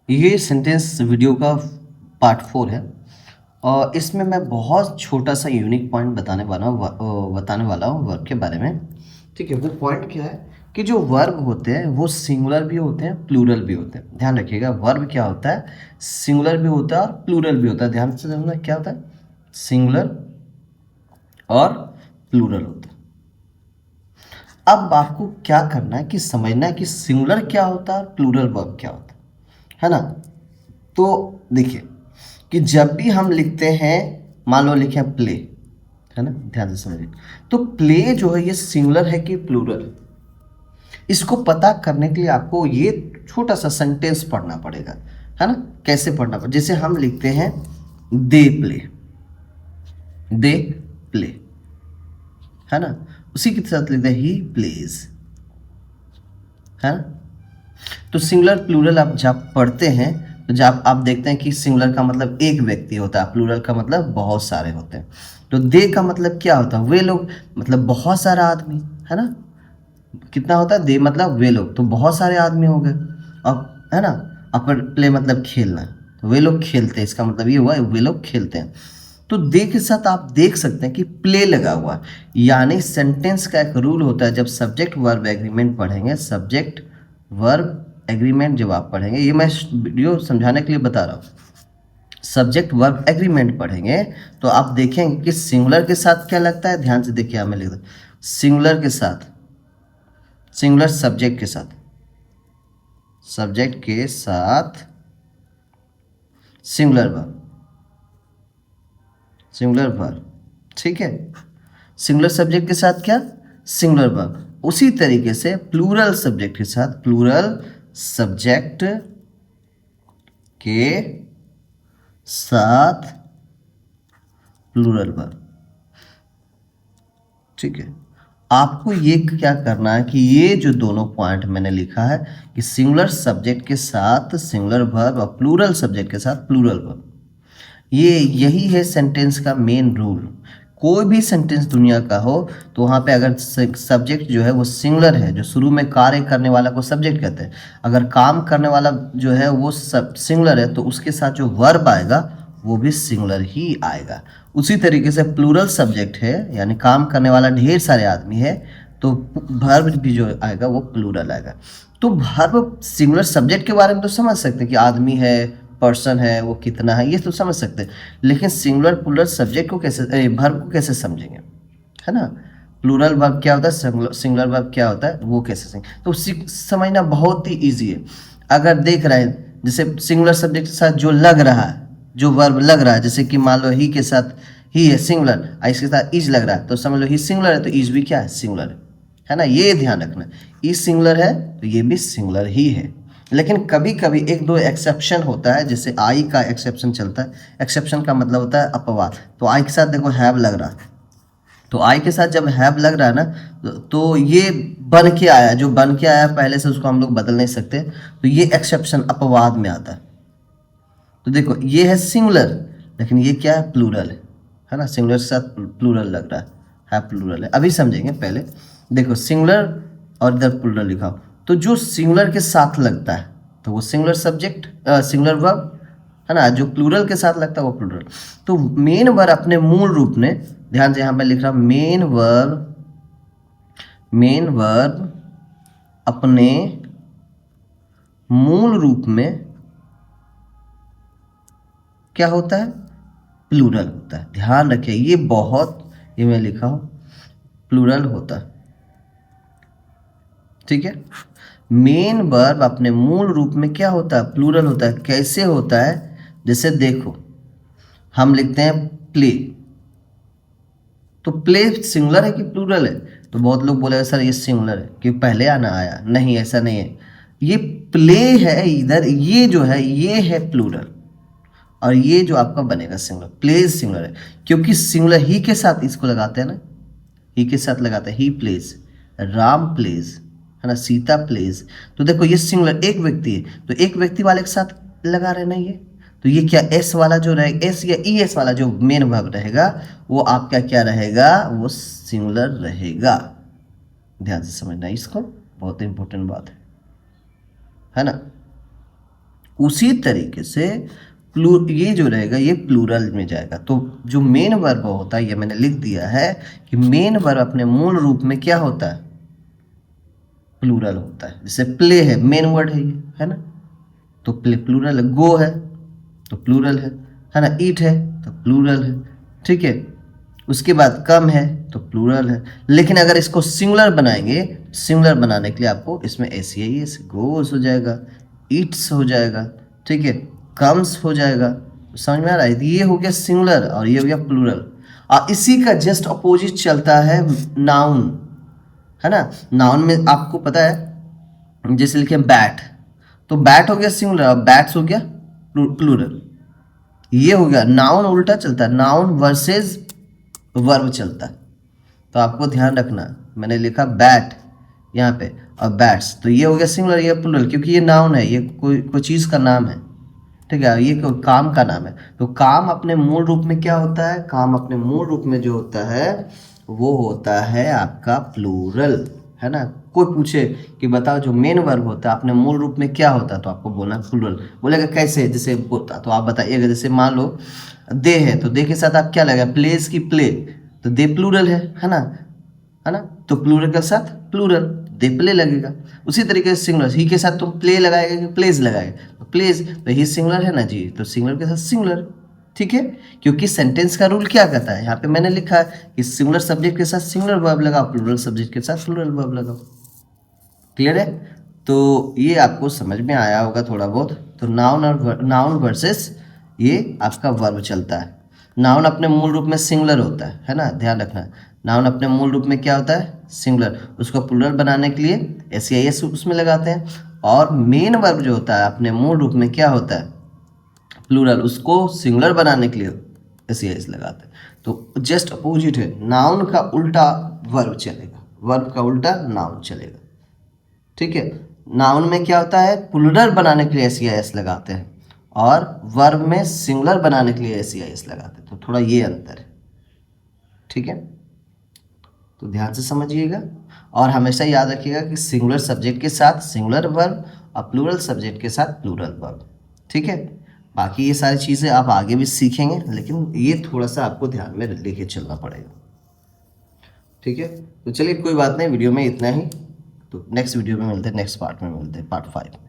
ये sentence video का part 4 है और इसमें मैं बहुत छोटा सा यूनिक पॉइंट बताने वाला हूँ वर्ब के बारे में। ठीक है, वो पॉइंट क्या है कि जो वर्ब होते हैं वो सिंगुलर भी होते हैं, प्लूरल भी होते हैं। ध्यान रखिएगा, वर्ब क्या होता है, सिंगुलर भी होता है और प्लूरल भी होता है। ध्यान से समझना क्या होता है, सिंगुलर और प्लूरल होता है। अब आपको क्या करना है कि समझना है कि सिंगुलर क्या होता है और प्लूरल वर्ब क्या होता है ना। तो देखिए कि जब भी हम लिखते हैं, मान लो लिखे प्ले, है ना, ध्यान से समझिए। तो प्ले जो है ये सिंगुलर है कि प्लूरल, इसको पता करने के लिए आपको ये छोटा सा सेंटेंस पढ़ना पड़ेगा, है ना। कैसे पढ़ना पड़ेगा, जैसे हम लिखते हैं दे प्ले, दे प्ले, है ना, उसी के साथ लिखते हैं ही प्लेज, है ना। तो सिंगुलर प्लूरल आप जब पढ़ते हैं तो जब आप देखते हैं कि सिंगुलर का मतलब एक व्यक्ति होता है, प्लूरल का मतलब बहुत सारे होते हैं। तो दे का मतलब क्या होता है, वे लोग, मतलब बहुत सारा आदमी, है ना। कितना होता है, दे मतलब वे लोग, तो बहुत सारे आदमी हो गए। अब है ना, अपर प्ले मतलब खेलना, तो वे लोग खेलते हैं, इसका मतलब ये हुआ वे लोग खेलते हैं। तो दे के साथ आप देख सकते हैं कि प्ले लगा हुआ है, यानी सेंटेंस का एक रूल होता है। जब सब्जेक्ट वर्ब एग्रीमेंट पढ़ेंगे, सब्जेक्ट वर्ब एग्रीमेंट जब आप पढ़ेंगे, ये मैं वीडियो समझाने के लिए बता रहा हूँ। सब्जेक्ट वर्ब एग्रीमेंट पढ़ेंगे तो आप देखेंगे कि सिंगुलर के साथ क्या लगता है। ध्यान से देखिए, हमें लिख दो सिंगुलर के साथ, सिंगुलर सब्जेक्ट के साथ, सब्जेक्ट के साथ सिंगुलर वर्ब, सिंगुलर वर्ब, ठीक है। सिंगुलर सब्जेक्ट के साथ क्या, सिंगुलर वर्ब। उसी तरीके से प्लूरल सब्जेक्ट के साथ, प्लूरल सब्जेक्ट के साथ प्लूरल वर्ब, ठीक है। आपको ये क्या करना है कि ये जो दोनों पॉइंट मैंने लिखा है कि सिंगुलर सब्जेक्ट के साथ सिंगुलर वर्ब और प्लूरल सब्जेक्ट के साथ प्लूरल वर्ब, ये यही है सेंटेंस का मेन रूल। कोई भी सेंटेंस दुनिया का हो तो वहाँ पे अगर सब्जेक्ट जो है वो सिंगुलर है, जो शुरू में कार्य करने वाला को सब्जेक्ट कहते हैं, अगर काम करने वाला जो है वो सब सिंगुलर है, तो उसके साथ जो वर्ब आएगा वो भी सिंगुलर ही आएगा। उसी तरीके से प्लूरल सब्जेक्ट है, यानी काम करने वाला ढेर सारे आदमी है, तो वर्ब भी जो आएगा वो प्लूरल आएगा। तो वर्ब सिंगुलर सब्जेक्ट के बारे में तो समझ सकते हैं कि आदमी है, पर्सन है, वो कितना है, ये तो समझ सकते हैं। लेकिन सिंगुलर प्लूरल सब्जेक्ट को कैसे, वर्ब को कैसे समझेंगे, है ना। प्लूरल वर्ब क्या होता है, सिंगुलर वर्ब क्या होता है, वो कैसे समझेंगे। तो समझना बहुत ही ईजी है। अगर देख रहे हैं जैसे सिंगुलर सब्जेक्ट के साथ जो लग रहा है, जो वर्ब लग रहा है, जैसे कि मान लो ही के साथ ही है सिंगुलर, इसके साथ इज लग रहा है, तो समझ लो ही सिंगुलर है तो इज भी क्या है, सिंगुलर है ना। ये ध्यान रखना, इज सिंगुलर है तो ये भी सिंगुलर ही है। लेकिन कभी कभी एक दो एक्सेप्शन होता है, जैसे आई का एक्सेप्शन चलता है। एक्सेप्शन का मतलब होता है अपवाद। तो आई के साथ देखो हैव लग रहा है, तो आई के साथ जब हैव लग रहा है ना, तो ये बन के आया, जो बन के आया पहले से उसको हम लोग बदल नहीं सकते, तो ये एक्सेप्शन अपवाद में आता है। तो देखो ये है सिंगुलर, लेकिन ये क्या है, प्लूरल है ना। सिंगुलर के साथ प्लूरल लग रहा है प्लूरल है। अभी समझेंगे, पहले देखो सिंगुलर और इधर प्लूरल लिखा हो, तो जो सिंगुलर के साथ लगता है तो वो सिंगुलर सब्जेक्ट, सिंगुलर वर्ब, है ना। जो प्लूरल के साथ लगता है वो प्लूरल। तो मेन वर्ब अपने मूल रूप में, ध्यान से यहाँ पे लिख रहा हूँ, मेन वर्ब, मेन वर्ब अपने मूल रूप में क्या होता है, प्लूरल होता है। ध्यान रखिए, ये बहुत, ये मैं लिखा हूं प्लूरल होता है, ठीक है। मेन वर्ब अपने मूल रूप में क्या होता है, प्लूरल होता है। कैसे होता है, जैसे देखो हम लिखते हैं प्ले, तो प्ले सिंगुलर है कि प्लूरल है। तो बहुत लोग बोलेगा सर ये सिंगुलर है कि पहले आना आया, नहीं ऐसा नहीं है। ये प्ले है इधर, ये जो है ये है प्लूरल, और ये जो आपका बनेगा सिंगुलर, प्लेज सिंगुलर है, क्योंकि सिंगुलर ही के साथ इसको लगाते हैं ना, ही के साथ लगाते हैं, ही प्लेज, राम प्लेज, है ना, सीता प्लेज। तो देखो ये सिंगुलर एक व्यक्ति है, तो एक व्यक्ति वाले के साथ लगा रहे ना ये, तो ये क्या एस वाला जो रहेगा, एस या ई एस वाला जो मेन वर्ब रहेगा वो आपका क्या रहेगा, वो सिंगुलर रहेगा। ध्यान से समझना इसको, बहुत इंपॉर्टेंट बात है ना। उसी तरीके से ये जो रहेगा ये प्लूरल में जाएगा। तो जो मेन वर्ब होता है, ये मैंने लिख दिया है कि मेन वर्ब अपने मूल रूप में क्या होता है, प्लूरल होता है। जैसे प्ले है, मेन वर्ड है ये, है ना, तो प्ले प्लूरल है। गो है तो प्लूरल है ना। ईट है तो प्लूरल है, ठीक है। उसके बाद कम है तो प्लूरल है। लेकिन अगर इसको सिंगुलर बनाएंगे, सिंगुलर बनाने के लिए आपको इसमें एस गोस हो जाएगा, ईट्स हो जाएगा, ठीक है, कम्स हो जाएगा। समझ में आ रहा है? ये हो गया सिंगुलर और ये हो गया प्लूरल। और इसी का जस्ट अपोजिट चलता है नाउन, है ना। नाउन में आपको पता है, जैसे लिखे बैट, तो बैट हो गया सिंगुलर और बैट्स हो गया प्लूरल। ये हो गया नाउन, उल्टा चलता है, नाउन वर्सेस वर्ब चलता है। तो आपको ध्यान रखना, मैंने लिखा बैट यहाँ पे और बैट्स, तो ये हो गया सिंगुलर, ये प्लूरल, क्योंकि ये नाउन है, ये कोई चीज़ का नाम है, ठीक है, ये कोई काम का नाम है। तो काम अपने मूल रूप में क्या होता है, काम अपने मूल रूप में जो होता है वो होता है आपका प्लूरल, है ना। कोई पूछे कि बताओ जो मेन वर्ब होता है अपने मूल रूप में क्या होता है, तो आपको बोलना प्लूरल। बोलेगा कैसे, जैसे बोलता, तो आप बताइएगा। जैसे मान लो दे है, तो दे के साथ आप क्या लगेगा, प्लेस की प्ले, तो दे प्लूरल है ना, है ना, तो प्लूरल के साथ प्लूरल, दे प्ले लगेगा। उसी तरीके से सिंगुलर, ही के साथ तुम प्ले लगाएगा कि प्लेज लगाएगा, तो प्लेज, तो ही सिंगुलर है ना जी, तो सिंगुलर के साथ सिंगुलर, ठीक है। क्योंकि सेंटेंस का रूल क्या कहता है, यहाँ पे मैंने लिखा है कि सिंगुलर सब्जेक्ट के साथ सिंगुलर वर्ब लगाओ, प्लूरल सब्जेक्ट के साथ प्लूरल वर्ब लगाओ। क्लियर है? तो ये आपको समझ में आया होगा थोड़ा बहुत। तो नाउन और नाउन वर्सेस ये आपका वर्ब चलता है। नाउन अपने मूल रूप में सिंगुलर होता है ना, ध्यान रखना। नाउन अपने मूल रूप में क्या होता है, सिंगुलर। उसको प्लूरल बनाने के लिए एस उसमें लगाते हैं। और मेन वर्ब जो होता है अपने मूल रूप में क्या होता है, प्लूरल, उसको सिंगुलर बनाने के लिए एस लगाते हैं। तो जस्ट अपोजिट है, नाउन का उल्टा वर्ब चलेगा, वर्ब का उल्टा नाउन चलेगा, ठीक है। नाउन में क्या होता है, प्लूरल बनाने के लिए एस लगाते हैं और वर्ब में सिंगुलर बनाने के लिए एस लगाते हैं। तो थोड़ा ये अंतर है, ठीक है। तो ध्यान से समझिएगा और हमेशा याद रखिएगा कि सिंगुलर सब्जेक्ट के साथ सिंगुलर वर्ब और प्लूरल सब्जेक्ट के साथ प्लूरल वर्ब, ठीक है। बाकी ये सारी चीज़ें आप आगे भी सीखेंगे, लेकिन ये थोड़ा सा आपको ध्यान में लेके चलना पड़ेगा, ठीक है। तो चलिए कोई बात नहीं, वीडियो में इतना ही। तो नेक्स्ट वीडियो में मिलते हैं, नेक्स्ट पार्ट में मिलते हैं, पार्ट 5 में।